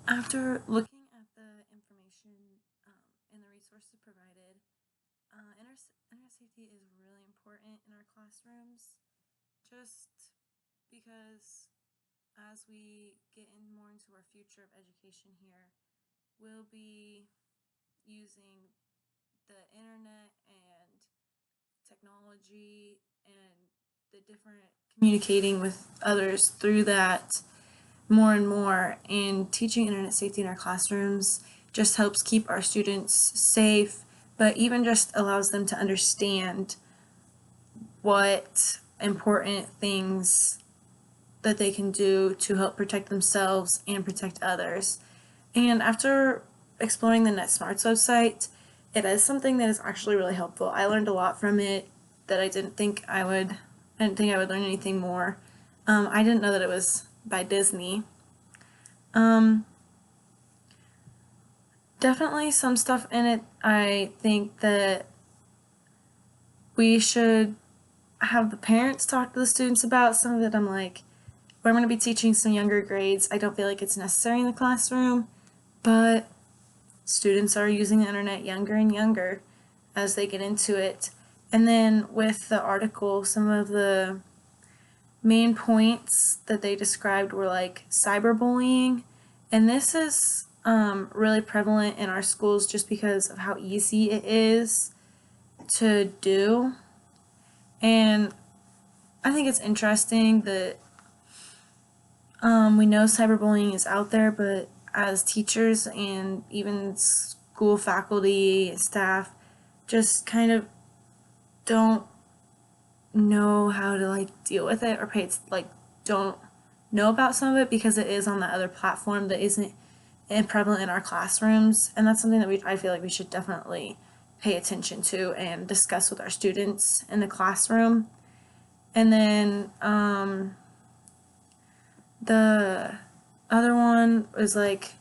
After looking at the information and the resources provided, internet safety is really important in our classrooms just because as we get in more into our future of education here, we'll be using the internet and technology and the different communicating with others through that more and more, and teaching internet safety in our classrooms just helps keep our students safe, but even just allows them to understand what important things that they can do to help protect themselves and protect others. And after exploring the NetSmarts website, it is something that is actually really helpful. I learned a lot from it that I didn't think I would. I didn't think I would learn anything more. I didn't know that it was by Disney. Um, Definitely some stuff in it I think that we should have the parents talk to the students about. Some of it I'm like, I'm going to be teaching some younger grades. I don't feel like it's necessary in the classroom, but students are using the internet younger and younger as they get into it. And then with the article, some of the main points that they described were like cyberbullying, and this is really prevalent in our schools just because of how easy it is to do. And I think it's interesting that we know cyberbullying is out there, but as teachers and even school faculty, staff, just kind of don't know how to like deal with it, or don't know about some of it because it is on that other platform that isn't prevalent in our classrooms. And that's something that I feel like we should definitely pay attention to and discuss with our students in the classroom. And then the other one was like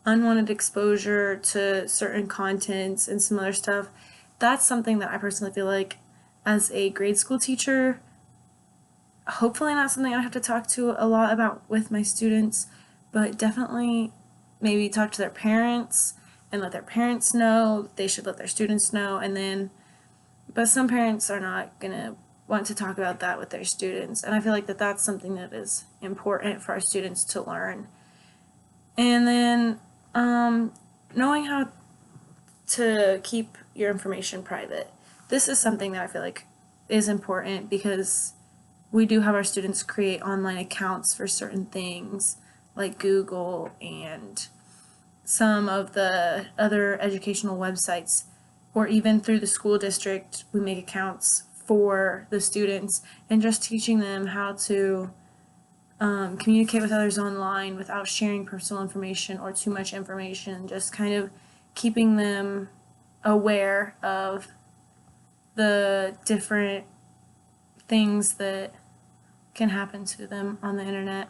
unwanted exposure to certain contents and some other stuff. That's something that I personally feel like, as a grade school teacher, hopefully not something I have to talk to a lot about with my students, but definitely maybe talk to their parents and let their parents know. They should let their students know. And then, but some parents are not going to want to talk about that with their students. And I feel like that's something that is important for our students to learn. And then knowing how to keep your information private. This is something that I feel like is important because we do have our students create online accounts for certain things like Google and some of the other educational websites, or even through the school district, we make accounts for the students, and just teaching them how to communicate with others online without sharing personal information or too much information, just kind of keeping them aware of the different things that can happen to them on the internet.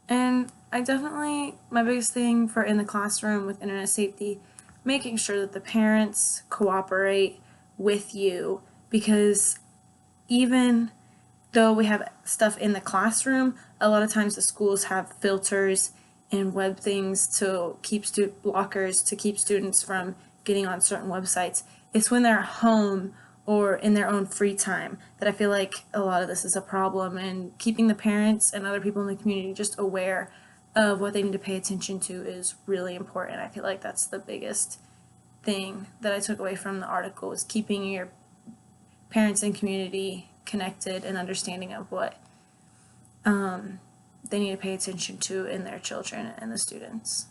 And my biggest thing for in the classroom with internet safety, making sure that the parents cooperate with you, because even though we have stuff in the classroom, a lot of times the schools have filters and web things to keep blockers to keep students from getting on certain websites. It's when they're at home or in their own free time that I feel like a lot of this is a problem, and keeping the parents and other people in the community just aware of what they need to pay attention to is really important. I feel like that's the biggest thing that I took away from the article, is keeping your parents and community connected and understanding of what they need to pay attention to in their children and the students.